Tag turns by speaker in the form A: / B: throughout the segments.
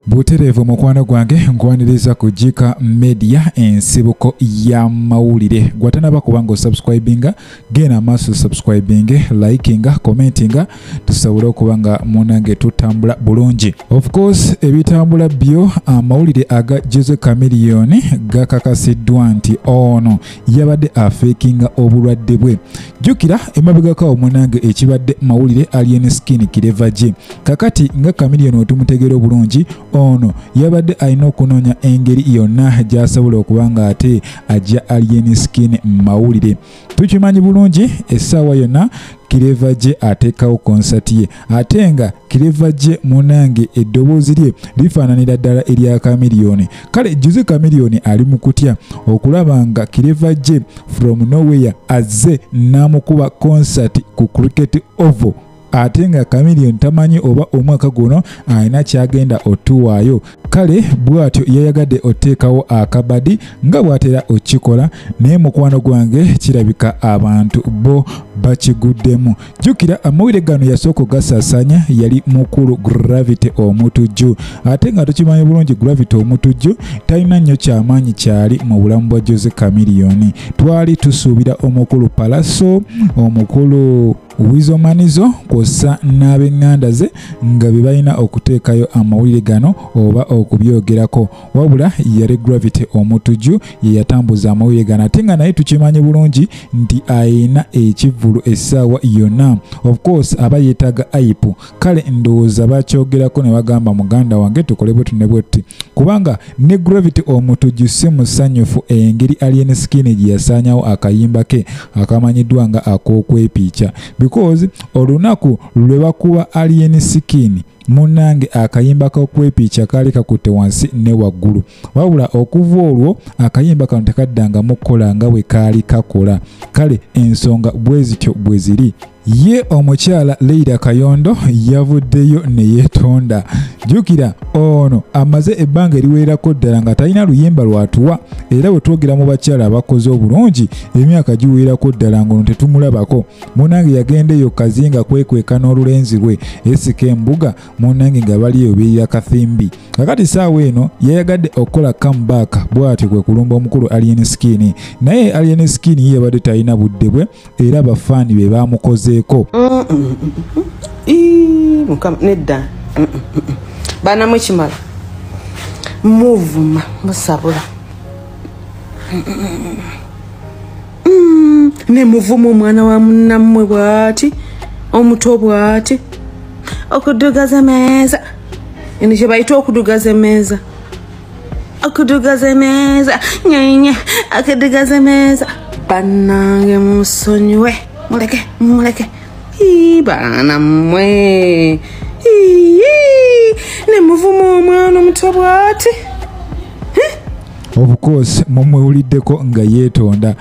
A: Buterevu mukwano gwange nkwaniriza kujika media ensibuko ya mawulire gwatanaba kubanga subscribinga gena maso subscribing likinga commentinga tusobole okubanga munange tutambula bulungi. Of course ebitambula byo amawulire aga J Chameleon gakakasidwa nti ono yabadde afekinga obulwadde bwe. Jukira emabegako munange ekibadde mawulire alien skin kirevaje kakati nga Chameleon otumutegera obulungi ono yabadde alina okunonya engeri yonna gyasobola okubanga ate ajja alien skin mawulire. Tukimanyi bulungi essaawa yonna Kirevaje atekawo concert ye atenga Kirevaje munange eddoboozi lye lifaananira ddala erya Chameleon. Kale J Chameleon ali mu kutya okulabanga Kirevaje from nowhere azze n'amukuba concert ku cricket oval. Atenga Chameleon tamanyi oba omwaka guno alina kyagenda otuwaayo. Kale bwatyo yayagadde oteekawo akabadi nga bwatera okikola naye mukwano gwange kirabika abantu bo bakiguddemu. Jukira amawulire gano yasooka gasaasanya yali mukulu Gravity omutujju ate nga tukimanyi bulungi Gravity omutujju talina nnyo kyamaanyi kyali mu bulamu bwa J Chameleon. Twali tusuubira omukulu Palaso, omukulu Wizomanizo kosa n'abenganda ze nga bebalina okuteekayo amawulire gano oba okubyogerako, wabula yali Gravity omutujju ye yatambuza amawulire gano ate nga naye tukimanyi bulungi nti ayina ekivulu essaawa yonna. Of course aba yeetaaga aipu. Kale ndowooza bakyogerako ne bagamba muganda wange tukole bwe tunne bwetti kubanga ne Gravity omutujju si musanyufu engeri alien skin gye yasaanyawo akayimba ke akamanyiddwa nga ak'okwepiica because olunaku lwe bakuba alien skin munange akayimba k'okwepiica kaali kakutte wansi ne waggulu, wabula okuva olwo akayimba kano tekaddanga mukola nga bwe kaali kakola. Kale ensonga bwe zityo bwe ziri. Ye omukyala Leila Kayondo yavuddeyo ne yeetonda. Jukira ono amaze ebbanga eriweerako ddala nga talina luyimba lwatuwa era bwe twogera mu bakyala abakoze obulungi emyaka giweerako ddala ngono tetumulabako. Munange yagendeyo kazinga kwekweka n'olulenzi lwe esika embuga munange nga baliyo beerira kathimbi. Kakati saawa eno yayagadde okukola comeback bw'atyo kwe kulumba omukulu alien skin naye alien skin ye yabadde talina budde bwe era bafaani be baamukozeeko.
B: Mukama nedda bana mwekimala muvuma musabula ne muvuma omwana wa munnammwe bw'ati omuto bw'ati okudugaza meeza eno kye bayita okudugaza emeeza, okudugaza emeeza nyenye akudugaza emeeza. Bannange musonyiwe muleke bana mmwe ne muvuma omwana omuto bw'ati.
A: Of course mumwewuliddeko nga yeetonda.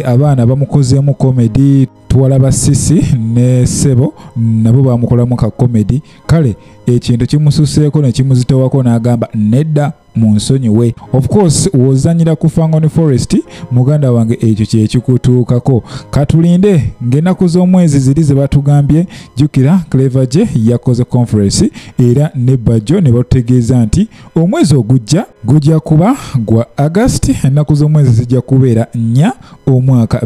A: Abaana bamukozeemu comedy, tuwalaba Sisi ne Sebo nabo bamukolamu ka comedy. Kale ekintu kimususeeko ne kimuzitowako n'agamba nedda munsonyiwe. Of course wozanyira ku Fangoni Forest muganda wange ekyo kye kikutuukako. Katulinde ng'ennaku z'omwezi ziri ze batugambye. Jukira Cleverje yakoze conference era ne Bajjo ne batutegeeza nti omwezi gujja kuba gwa August, ennaku z'omwezi zijja kubeera 4 omwaka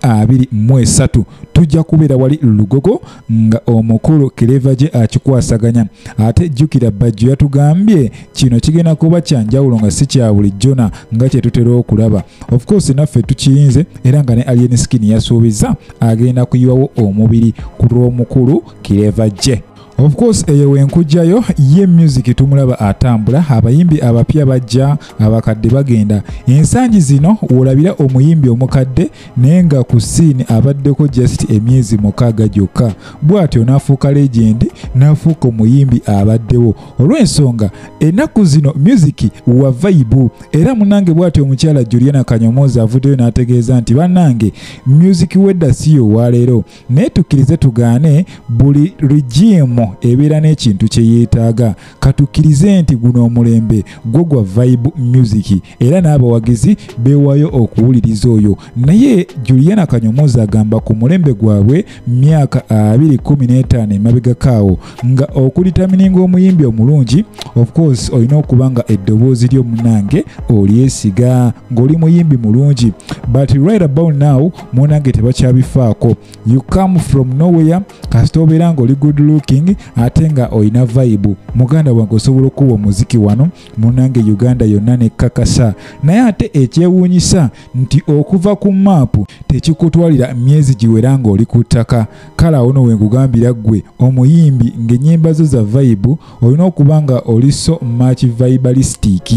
A: 2023 tujja kubeera wali Lugogo nga omukulu Cleverje akikwasaganya. Ate jukira Bajjo yatugambye kino kigenda kuba kyanjawulo nga si kya bulijjona nga kye tutera okulaba. Of course naffe tukiyinze era nga ne alien skin yasuubiza agenda kuyiwawo omubiri ku lw'omukulu Cleverje. Of course eyo wenkujjayo ye music tumulaba atambula, abayimbi abapya bajja, abakadde bagenda. Ensangi zino olabira omuyimbi omukadde naye nga ku scene abaddeko just emyezi 6 gyokka. Bw'atyo n'afuuka legend, n'afuuka omuyimbi abaddewo. Olw'ensonga ennaku zino music wa vibe era munange bw'atyo omukyala Juliana Kanyomozi avuddeyo n'ategeeza nti bannange music wedda siyo waleero naye tukkirize tugaane buli regime ebeera n'ekintu kye yeetaaga. Katukkirize nti guno omulembe gwo gwa Vibe Music era n'abawagizi beewaayo okuwuliriza oyo. Naye Juliana Kanyomozi agamba ku mulembe gwabwe myaka 2015 emabegakaawo nga okulitamininga omuyimbi omulungi of course olina okuba nga eddoboozi ly'omunange olyesiga ng'oli muyimbi mulungi, but right about now munange tebakyabifaako. You come from nowhere kasita obeera ng'oli good looking ate nga olina vibe. Muganda wange osobola okuba omuziki wano munange Uganda yonna nekkakasa. Naye ate ekyewuunyisa nti okuva ku maapu tekikutwalira myezi giwera ng'oli ku ttaka. Kale awo no wenkugambira ggwe omuyimbi ng'ennyimba zo za vibe olina okuba nga oli so much vibalistic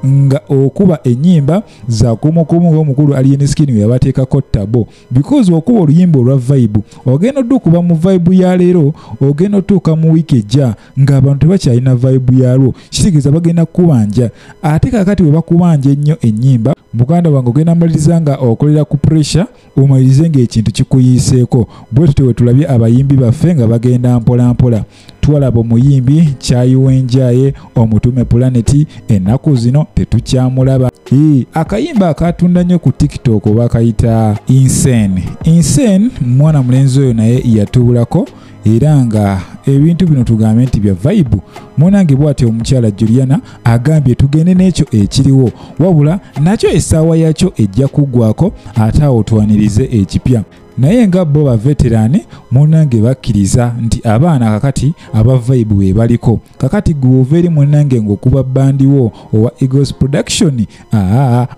A: nga okuba ennyimba za kumukumu ng'omukulu Alien Skin we yabateekako ttabo, because okuba oluyimba olwa vibe ogenda oddukuba mu vibe ya leero ogenda otuuka mu wiiki ejja ng'abantu tebakyalina vibe yalwo, kitegeeza bagenda kubanja. Ate kakati we bakubanja ennyo ennyimba muganda wange ogenda maliriza nga okolera ku pressure omalirize ng'ekintu kikuyiiseeko. Bwe tutyo we tulabye abayimbi baffe nga bagenda mpola mpola. Twalaba omuyimbi Kyayiwenjaye Omutume Planet ennaku zino tetukyamulaba. Akayimba akatunda nnyo ku TikTok bakayita Insane mwana mulenzi oyo naye yatubulako era nga ebintu bino tugambe nti bya vibe. Munange bw'atyo omukyala Juliana agambye tugende n'ekyo ekiriwo wabula nakyo essaawa yakyo ejja kuggwako ate awo twanirize ekipya. Naye nga bo ba veterani munange bakkiriza nti abaana kakati aba vibe we baliko. Kakati gwe eri munange ng'okuba bandiwo owa Eagles Production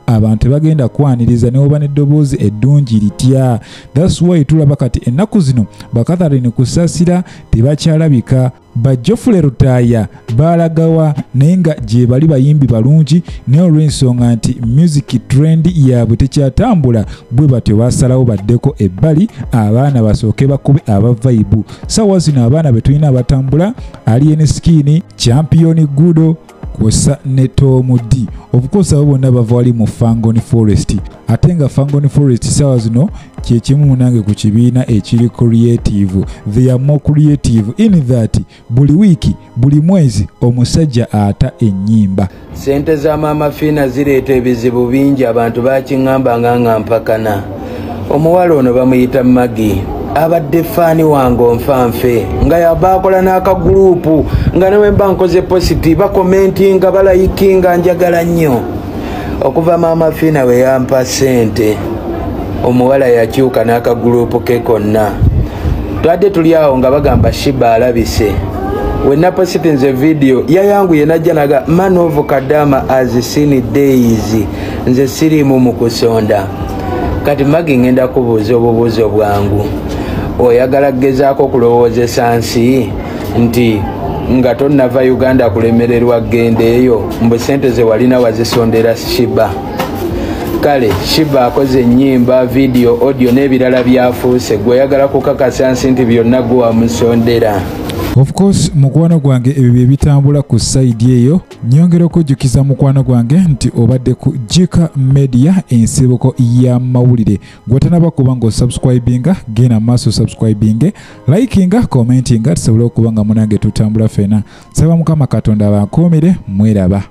A: abantu bagenda kwaniriza ne oba n'eddoboozi eddungi litya. That's why tulaba kati ennaku zino bakatharini kusasira tebakyalabika. Bajjofule Rutaaya balagawa naye nga gye bali bayimbi balungi naye olw'ensonga nti music trend yaabwe tekyatambula bwe batyo basalawo baddeko ebbali abaana basooke bakube aba vibe. Sawa zino abaana be tulina abatambula Alien Skin, Chameleon Gudo kwosa ne Tom D. Of course abo bonna bava wali mu Fangoni Forest. Ate nga Fangoni Forest sawa zino kye kimu munange ku kibiina ekiri creative. They are more creative in that buli wiki buli mwezi omusajja ata ennyimba.
C: Sente za mama Fina zireeta ebizibu bingi abantu bakiŋŋamba nga mpakana. Omuwala ono bamuyita Magi abadde faani wange onfanfe nga yabakola n'akaguruupu nga newe mba nkoze positi bakomentinga balayikinga njagala nnyo. Okuva mama Fina we yampa sente omuwala yakyuka n'akaguruupu ke konna. Twadde tuli awo nga bagamba Shiba alabise. When I posted the video yayanguye najja naga man of Kadama as seen days nze siri mu kusonda. Kati Magi ngenda kubuuza obubuuzo bwangu. Oyagala gezaako kulowoozesa nsi nti nga tonnava Uganda kulemererwa genda eyo mbu sente ze walina wazisondera Shiba. Kale Shiba akoze ennyimba video audio n'ebirala byafuuse gwe oyagala kukakasa nsi nti byonna gwe wamusondera.
A: Of course mukwano gwange ebyo bye bitambula ku side eyo. Nyongera okujjukiza mukwano gwange nti obadde ku Jika Media ensibuko ya mawulire. Gwatanaba kuba ngo subscribinga gena maaso subscribinge likinga commentinga tusobola okuba nga munange tutambula fena. Saba Mukama Katonda abankuumire mweraba.